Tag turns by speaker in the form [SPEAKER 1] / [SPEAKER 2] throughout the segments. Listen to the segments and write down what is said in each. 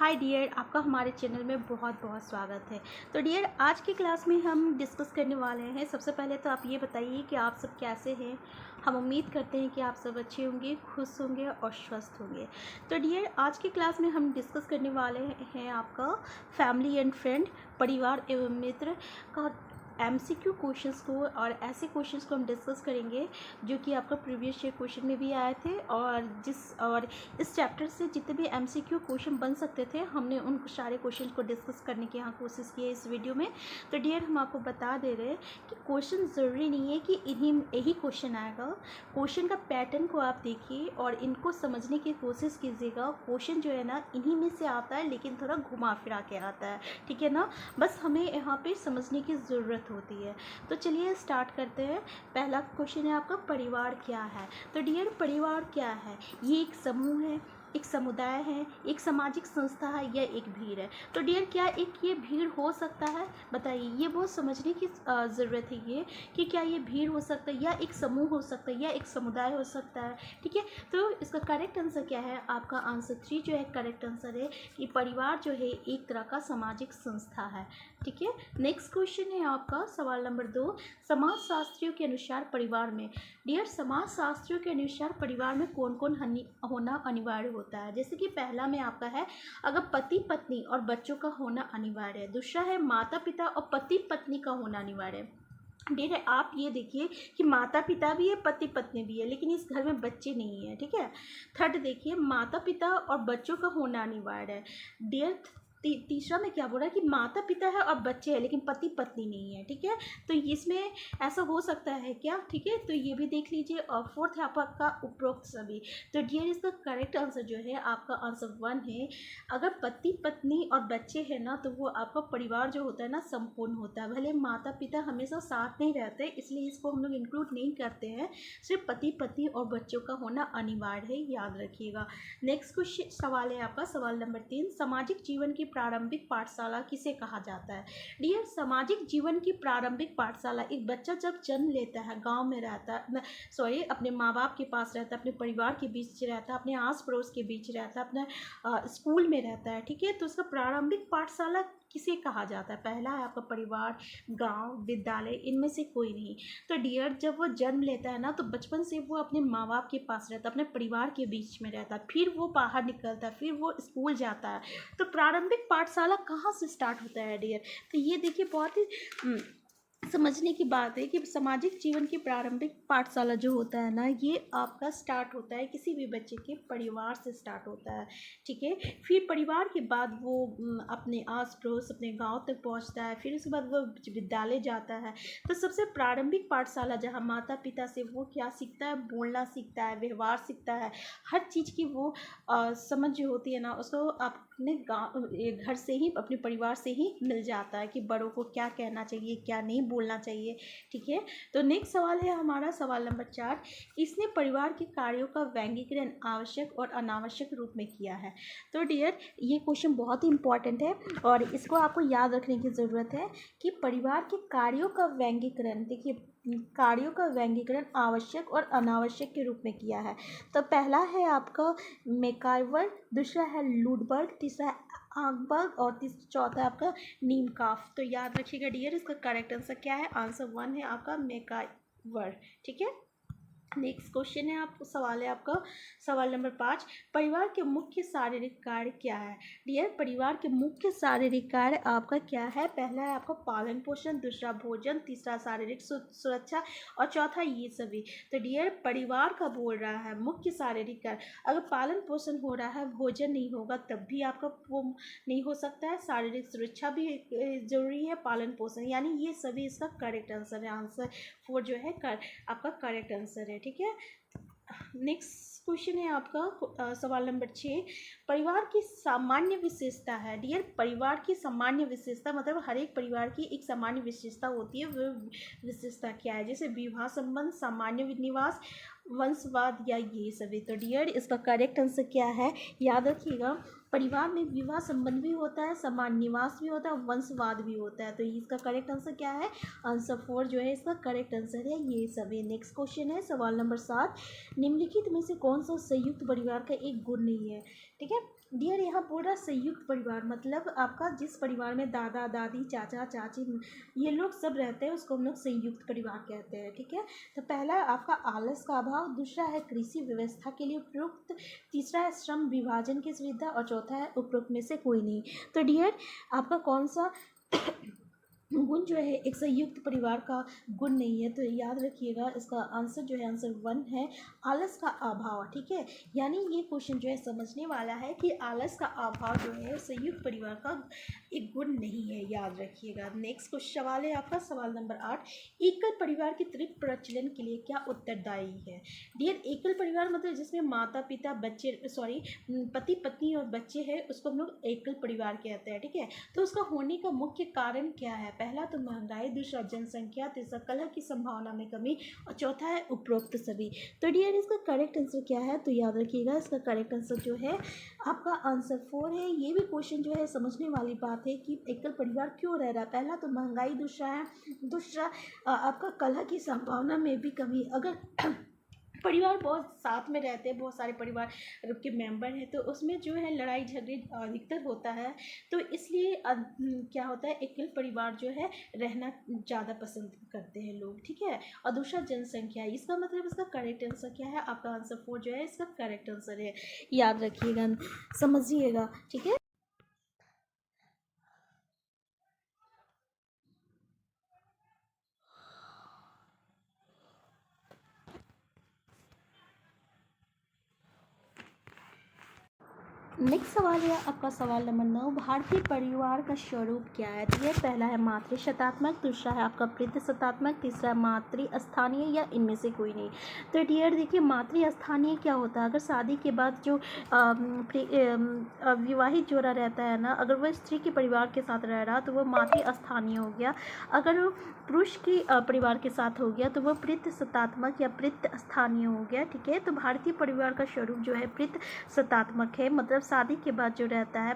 [SPEAKER 1] Hi dear, आपका हमारे channel में बहुत बहुत स्वागत है। तो डियर, आज की क्लास में हम डिस्कस करने वाले हैं। सबसे पहले तो आप ये बताइए कि आप सब कैसे हैं। हम उम्मीद करते हैं कि आप सब अच्छे होंगे, खुश होंगे और स्वस्थ होंगे। तो डियर, आज की क्लास में हम डिस्कस करने वाले हैं आपका फैमिली एंड फ्रेंड, परिवार एवं मित्र का MCQ क्वेश्चंस को, और ऐसे क्वेश्चंस को हम डिस्कस करेंगे जो कि आपका प्रीवियस ईयर क्वेश्चन में भी आए थे, और इस चैप्टर से जितने भी MCQ क्वेश्चन बन सकते थे हमने उन सारे क्वेश्चन को डिस्कस करने की यहाँ कोशिश की है इस वीडियो में। तो डियर, हम आपको बता दे रहे हैं कि क्वेश्चन ज़रूरी नहीं है कि यही क्वेश्चन आएगा। क्वेश्चन का पैटर्न को आप देखिए और इनको समझने की कोशिश कीजिएगा। क्वेश्चन जो है ना इन्हीं में से आता है, लेकिन थोड़ा घुमा फिरा के आता है, ठीक है ना। बस हमें यहाँ पे समझने की ज़रूरत होती है। तो चलिए स्टार्ट करते हैं। पहला क्वेश्चन है आपका, परिवार क्या है। तो डियर, परिवार क्या है? ये एक समूह है, एक समुदाय है, एक सामाजिक संस्था है या एक भीड़ है। तो डियर, क्या एक ये भीड़ हो सकता है? बताइए। ये बहुत समझने की ज़रूरत है ये कि क्या ये भीड़ हो सकता है, या एक समूह हो सकता है, या एक समुदाय हो सकता है, ठीक है। तो इसका करेक्ट आंसर क्या है? आपका आंसर 3 जो है करेक्ट आंसर है कि परिवार जो है एक तरह का सामाजिक संस्था है, ठीक है। नेक्स्ट क्वेश्चन है आपका सवाल नंबर 2, समाजशास्त्रियों के अनुसार परिवार में। डियर, समाजशास्त्रियों के अनुसार परिवार में कौन कौन होना अनिवार्य होता है। जैसे कि पहला में आपका है, अगर पति पत्नी और बच्चों का होना अनिवार्य है। दूसरा है, माता पिता और पति पत्नी का होना अनिवार्य है। डियर, आप ये देखिए कि माता पिता भी है, पति पत्नी भी है, लेकिन इस घर में बच्चे नहीं है, ठीक है। थर्ड देखिए, माता पिता और बच्चों का होना अनिवार्य है। डियर, तीसरा में क्या बोल रहा है कि माता पिता है और बच्चे हैं, लेकिन पति पत्नी नहीं है, ठीक है। तो इसमें ऐसा हो सकता है क्या, ठीक है। तो ये भी देख लीजिए। और फोर्थ है आपका उपरोक्त सभी। तो डियर, इसका करेक्ट आंसर जो है आपका आंसर 1 है। अगर पति पत्नी और बच्चे हैं ना, तो वो आपका परिवार जो होता है ना संपूर्ण होता है। भले माता पिता हमेशा साथ नहीं रहते, इसलिए इसको हम लोग इंक्लूड नहीं करते हैं। सिर्फ पति पत्नी और बच्चों का होना अनिवार्य है, याद रखिएगा। नेक्स्ट क्वेश्चन सवाल है आपका सवाल नंबर 3, सामाजिक जीवन की प्रारंभिक पाठशाला किसे कहा जाता है। डियर, सामाजिक जीवन की प्रारंभिक पाठशाला, एक बच्चा जब जन्म लेता है, गांव में रहता है, अपने माँ बाप के पास रहता है, अपने परिवार के बीच रहता है, अपने आस पड़ोस के बीच रहता है, अपने स्कूल में रहता है, ठीक है। तो उसका प्रारंभिक पाठशाला किसे कहा जाता है? पहला है आपका परिवार, गांव, विद्यालय, इनमें से कोई नहीं। तो डियर, जब वो जन्म लेता है ना, तो बचपन से वो अपने माँ बाप के पास रहता है, अपने परिवार के बीच में रहता है, फिर वो बाहर निकलता है, फिर वो स्कूल जाता है। तो प्रारंभिक पाठशाला कहाँ से स्टार्ट होता है डियर? तो ये देखिए, बहुत ही समझने की बात है कि सामाजिक जीवन की प्रारंभिक पाठशाला जो होता है ना, ये आपका स्टार्ट होता है किसी भी बच्चे के परिवार से स्टार्ट होता है, ठीक है। फिर परिवार के बाद वो अपने आस पड़ोस, अपने गांव तक पहुंचता है, फिर उसके बाद वो विद्यालय जाता है। तो सबसे प्रारंभिक पाठशाला जहां माता पिता से वो क्या सीखता है? बोलना सीखता है, व्यवहार सीखता है, हर चीज़ की वो समझ जो होती है ना, उसको अपने गाँव घर से ही, अपने परिवार से ही मिल जाता है कि बड़ों को क्या कहना चाहिए, क्या नहीं बोलना चाहिए, ठीक है। तो नेक्स्ट सवाल है हमारा सवाल नंबर 4, इसने परिवार के कार्यों का व्यंग्यकरण आवश्यक और अनावश्यक रूप में किया है। तो डियर, ये क्वेश्चन बहुत ही इंपॉर्टेंट है और इसको आपको याद रखने की ज़रूरत है कि परिवार के कार्यों का व्यंग्यकरण, देखिए, कार्यों का व्यंग्यकरण आवश्यक और अनावश्यक के रूप में किया है। तो पहला है आपका मैकाइवर, दूसरा है लुडबर्ग, तीसरा है आगबर्ग और चौथा है आपका नीमकाफ। तो याद रखिएगा डियर, इसका करेक्ट आंसर क्या है? आंसर 1 है आपका मैकाइवर, ठीक है। नेक्स्ट क्वेश्चन है सवाल है आपका सवाल नंबर 5, परिवार के मुख्य शारीरिक कार्य क्या है। डियर, परिवार के मुख्य शारीरिक कार्य आपका क्या है? पहला है आपका पालन पोषण, दूसरा भोजन, तीसरा शारीरिक सुरक्षा और चौथा ये सभी। तो डियर, परिवार का बोल रहा है मुख्य शारीरिक कार्य। अगर पालन पोषण हो रहा है, भोजन नहीं होगा, तब भी आपका वो नहीं हो सकता है। शारीरिक सुरक्षा भी जरूरी है, पालन पोषण, यानी ये सभी इसका करेक्ट आंसर है। आंसर 4 जो है आपका करेक्ट आंसर है, ठीक है। नेक्स्ट क्वेश्चन है आपका सवाल नंबर 6, परिवार की सामान्य विशेषता है। डियर, परिवार की सामान्य विशेषता मतलब हर एक परिवार की एक सामान्य विशेषता होती है, वो विशेषता क्या है? जैसे विवाह संबंध, सामान्य निवास, वंशवाद या ये सभी। तो डियर, इसका करेक्ट आंसर क्या है? याद रखिएगा, परिवार में विवाह संबंध भी होता है, समान निवास भी होता है, वंशवाद भी होता है। तो इसका करेक्ट आंसर क्या है? आंसर 4 जो है इसका करेक्ट आंसर है ये सभी। नेक्स्ट क्वेश्चन है सवाल नंबर 7, निम्नलिखित में से कौन सा संयुक्त परिवार का एक गुण नहीं है, ठीक है। डियर यहाँ पूरा संयुक्त परिवार, मतलब आपका जिस परिवार में दादा दादी चाचा चाची ये लोग सब रहते हैं उसको हम लोग संयुक्त परिवार कहते हैं। ठीक है, तो पहला है आपका आलस का अभाव, दूसरा है कृषि व्यवस्था के लिए उपयुक्त, तीसरा है श्रम विभाजन की सुविधा और चौथा है उपरोक्त में से कोई नहीं। तो डियर आपका कौन सा गुण जो है एक संयुक्त परिवार का गुण नहीं है, तो याद रखिएगा इसका आंसर जो है आंसर 1 है, आलस का अभाव। ठीक है, यानी ये क्वेश्चन जो है समझने वाला है कि आलस का अभाव जो है संयुक्त परिवार का एक गुण नहीं है, याद रखिएगा। नेक्स्ट क्वेश्चन सवाल है आपका सवाल नंबर 8, एकल परिवार के त्वरित प्रचलन के लिए क्या उत्तरदायी है। डियर एकल परिवार मतलब जिसमें माता पिता बच्चे पति पत्नी और बच्चे हैं उसको हम लोग एकल परिवार कहते हैं। ठीक है, तो उसका होने का मुख्य कारण क्या है। पहला तो महंगाई, दूसरा जनसंख्या, तीसरा कलह की संभावना में कमी और चौथा है उपरोक्त सभी। तो डियर इसका करेक्ट आंसर क्या है, तो याद रखिएगा इसका करेक्ट आंसर जो है आपका आंसर 4 है। ये भी क्वेश्चन जो है समझने वाली बात है कि एकल परिवार क्यों रह रहा है। पहला तो महंगाई, दूसरा आपका कलह की संभावना में भी कमी। अगर परिवार बहुत साथ में रहते हैं, बहुत सारे परिवार के मेंबर हैं, तो उसमें जो है लड़ाई झगड़े अधिकतर होता है, तो इसलिए क्या होता है एकल परिवार जो है रहना ज़्यादा पसंद करते हैं लोग। ठीक है, और दूसरा जनसंख्या, इसका मतलब इसका करेक्ट आंसर क्या है, आपका आंसर 4 जो है इसका करेक्ट आंसर है, याद रखिएगा, समझिएगा। ठीक है, नेक्स्ट सवाल है आपका सवाल नंबर 9, भारतीय परिवार का स्वरूप क्या है। तो ये पहला है मातृ शतात्मक, दूसरा है आपका पितृ शतात्मक, तीसरा है मातृ स्थानीय या इनमें से कोई नहीं। तो डियर देखिए मातृ स्थानीय क्या होता है, अगर शादी के बाद जो विवाहित जोड़ा रहता है ना, अगर वह स्त्री के परिवार के साथ रह रहा तो वह मातृ स्थानीय हो गया, अगर वो पुरुष के परिवार के साथ हो गया तो वह पितृ शतात्मक या पितृ स्थानीय हो गया। ठीक है, तो भारतीय परिवार का स्वरूप जो है पितृ शतात्मक है, मतलब शादी के बाद जो रहता है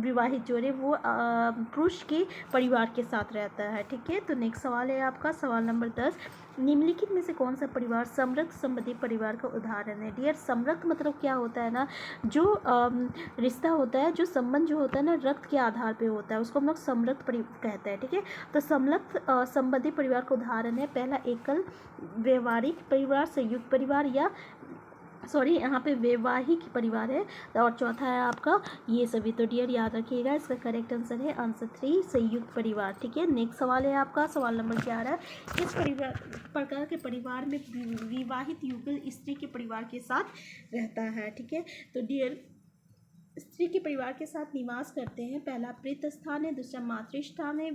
[SPEAKER 1] विवाहित जोड़े वो पुरुष के परिवार के साथ रहता है। ठीक है, तो नेक्स्ट सवाल है आपका सवाल नंबर 10, निम्नलिखित में से कौन सा परिवार समरक्त संबंधी परिवार का उदाहरण है। डियर समरक्त मतलब क्या होता है ना, जो रिश्ता होता है, जो संबंध जो होता है ना रक्त के आधार पे होता है, उसको हम लोग समरक्त कहते हैं। ठीक है, तो समरक्त संबंधी परिवार का उदाहरण है पहला एकल व्यवहारिक परिवार, संयुक्त परिवार या यहाँ पे वैवाहिक परिवार है, और चौथा है आपका ये सभी। तो डियर याद रखिएगा इसका करेक्ट आंसर है आंसर 3 संयुक्त परिवार। ठीक है, नेक्स्ट सवाल है आपका सवाल नंबर 11, किस प्रकार के परिवार में विवाहित युगल स्त्री के परिवार के साथ रहता है। ठीक है, तो डियर स्त्री के परिवार के साथ निवास करते हैं, पहला प्रेत स्थान है, दूसरा मातृ स्थान है,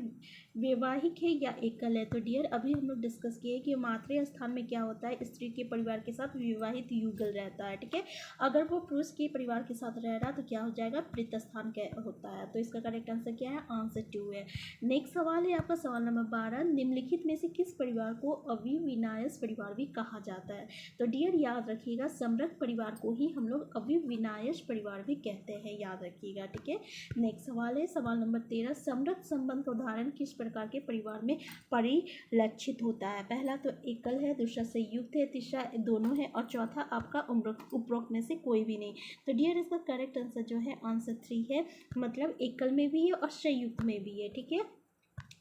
[SPEAKER 1] वैवाहिक है या एकल है। तो डियर अभी हम लोग डिस्कस किए कि मातृ स्थान में क्या होता है, स्त्री के परिवार के साथ विवाहित युगल रहता है। ठीक है, अगर वो पुरुष के परिवार के साथ रह रहा तो क्या हो जाएगा, प्रेत स्थान होता है। तो इसका करेक्ट आंसर क्या है, आंसर 2 है। नेक्स्ट सवाल है आपका सवाल नंबर 12, निम्नलिखित में से किस परिवार को अविविनायस परिवार भी कहा जाता है। तो डियर याद रखिएगा समृद्ध परिवार को ही हम लोग अविविनायस परिवार भी कहते हैं, याद रखिएगा। ठीक है, नेक्स्ट सवाल है सवाल नंबर 13, समृद्ध संबंध का उदाहरण किस प्रकार के परिवार में परिलक्षित होता है। पहला तो एकल है, दूसरा संयुक्त है, तीसरा दोनों है और चौथा आपका उपरोक्त में से कोई भी नहीं। तो डियर इसका करेक्ट आंसर जो है आंसर 3 है, मतलब एकल में भी है और संयुक्त में भी है। ठीक है,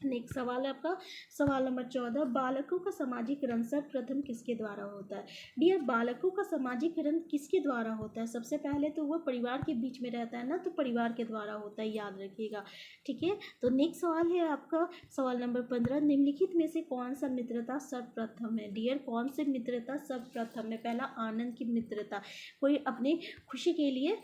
[SPEAKER 1] नेक्स्ट सवाल है आपका सवाल नंबर 14, बालकों का सामाजिकरण सर्वप्रथम किसके द्वारा होता है। डियर बालकों का सामाजिकरण किसके द्वारा होता है, सबसे पहले तो वह परिवार के बीच में रहता है ना, तो परिवार के द्वारा होता है, याद रखिएगा। ठीक है, तो नेक्स्ट सवाल है आपका सवाल नंबर 15, निम्नलिखित में से कौन सा मित्रता सर्वप्रथम है। डियर कौन सी मित्रता सर्वप्रथम है, पहला आनंद की मित्रता, कोई अपने खुशी के लिए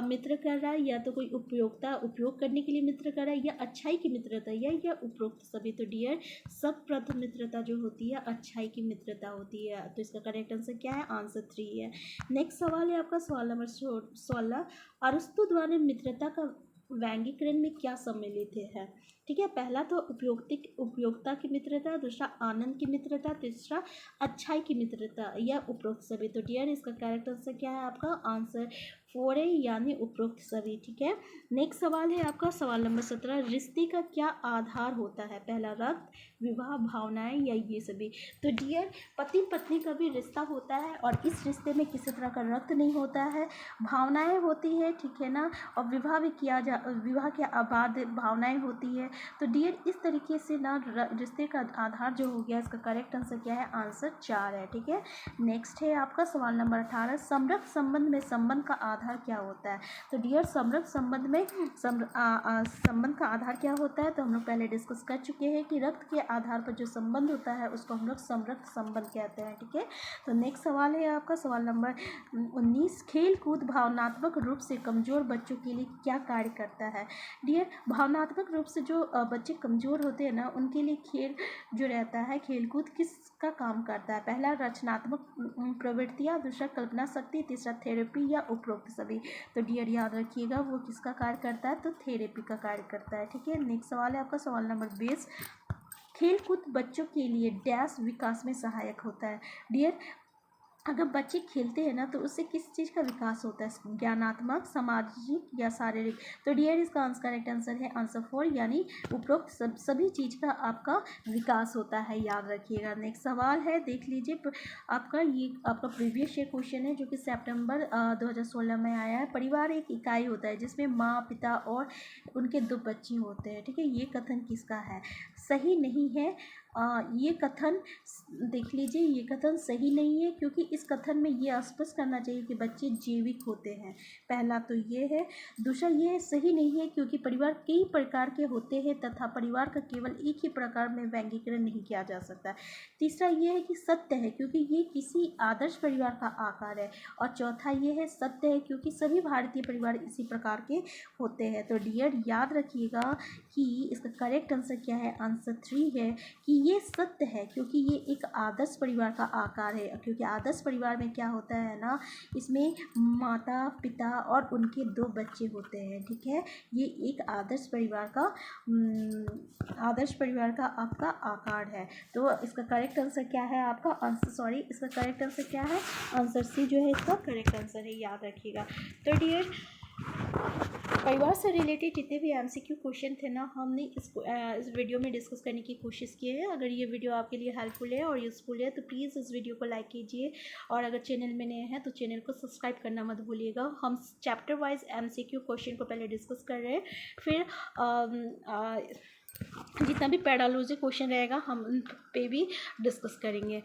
[SPEAKER 1] मित्र कर रहा है, या तो कोई उपयोग करने के लिए मित्र कर रहा है, या अच्छाई की मित्रता या उपरोक्त सभी। तो डियर सर्वप्रथम मित्रता जो होती है अच्छाई की मित्रता होती है, तो इसका करेक्ट आंसर क्या है, आंसर 3 है। नेक्स्ट सवाल है आपका सवाल नंबर 16, अरस्तु द्वारा मित्रता का व्यंग्यीकरण में क्या सम्मिलित है। ठीक है, पहला तो उपयोगिता की मित्रता, दूसरा आनंद की मित्रता, तीसरा अच्छाई की मित्रता या उपरोक्त सभी। तो डियर इसका करेक्ट आंसर क्या है, आपका आंसर फोर है यानी उपरोक्त सभी। ठीक है, नेक्स्ट सवाल है आपका सवाल नंबर 17, रिश्ते का क्या आधार होता है? पहला रक्त, विवाह, भावनाएं या ये सभी। तो डियर, पति पत्नी का भी रिश्ता होता है और इस रिश्ते में किसी तरह का रक्त नहीं होता है, भावनाएं होती है, ठीक है ना, और विवाह भी विवाह के बाद भावनाएं होती है। तो डियर, इस तरीके से ना रिश्ते का आधार जो हो गया, इसका करेक्ट आंसर क्या है? आंसर 4 है। ठीक है, नेक्स्ट है आपका सवाल नंबर 18, समरस संबंध में संबंध का आधार क्या होता है? तो डियर, समरस संबंध में संबंध का आधार क्या होता है? तो हम लोग पहले डिस्कस कर चुके हैं कि रक्त के आधार पर जो संबंध होता है उसको हम लोग समरस संबंध कहते हैं। ठीक है, तो नेक्स्ट सवाल है आपका सवाल नंबर 19, खेल कूद भावनात्मक रूप से कमजोर बच्चों के लिए क्या कार्य करता है? डियर, भावनात्मक रूप से जो बच्चे कमजोर होते हैं ना, उनके लिए खेल जो रहता है, खेलकूद किसका काम करता है? पहला रचनात्मक प्रवृत्तियाँ, दूसरा कल्पना शक्ति, तीसरा थेरेपी या उपरोक्त सभी। तो डियर याद रखिएगा वो किसका कार्य करता है? तो थेरेपी का कार्य करता है। ठीक है, नेक्स्ट सवाल है आपका सवाल नंबर 20, खेलकूद बच्चों के लिए डैश विकास में सहायक होता है? डियर, अगर बच्चे खेलते हैं ना तो उससे किस चीज़ का विकास होता है? ज्ञानात्मक, सामाजिक या शारीरिक? तो डियर, इसका करेक्ट आंसर है आंसर 4 यानी उपरोक्त सभी चीज़ का आपका विकास होता है, याद रखिएगा। नेक्स्ट सवाल है, देख लीजिए आपका, ये आपका प्रीवियस ईयर क्वेश्चन है जो कि सितंबर 2016 में आया है। परिवार एक इकाई होता है जिसमें माँ, पिता और उनके 2 बच्चे होते हैं। ठीक है, ये कथन किसका है? सही नहीं है। ये कथन देख लीजिए, ये कथन सही नहीं है क्योंकि इस कथन में ये स्पष्ट करना चाहिए कि बच्चे जैविक होते हैं। पहला तो ये है। दूसरा, ये सही नहीं है क्योंकि परिवार कई प्रकार के होते हैं तथा परिवार का केवल एक ही प्रकार में वर्गीकरण नहीं किया जा सकता। तीसरा ये है कि सत्य है क्योंकि ये किसी आदर्श परिवार का आकार है। और चौथा ये है सत्य है क्योंकि सभी भारतीय परिवार इसी प्रकार के होते हैं। तो डियर याद रखिएगा कि इसका करेक्ट आंसर क्या है? आंसर 3 है कि ये सत्य है क्योंकि ये एक आदर्श परिवार का आकार है। क्योंकि आदर्श परिवार में क्या होता है ना, इसमें माता, पिता और उनके 2 बच्चे होते हैं। ठीक है, ये एक आदर्श परिवार का आपका आकार है। तो इसका करेक्ट आंसर क्या है आपका? इसका करेक्ट आंसर क्या है? आंसर सी जो है इसका करेक्ट आंसर है, याद रखिएगा। तो डियर, परिवार से रिलेटेड जितने भी एमसीक्यू क्वेश्चन थे ना, हमने इस वीडियो में डिस्कस करने की कोशिश की है। अगर ये वीडियो आपके लिए हेल्पफुल है और यूज़फुल है तो प्लीज़ इस वीडियो को लाइक कीजिए और अगर चैनल में नए हैं तो चैनल को सब्सक्राइब करना मत भूलिएगा। हम चैप्टर वाइज एमसीक्यू क्वेश्चन को पहले डिस्कस कर रहे हैं, फिर जितना भी पैडालॉजी क्वेश्चन रहेगा हम उन पे भी डिस्कस करेंगे।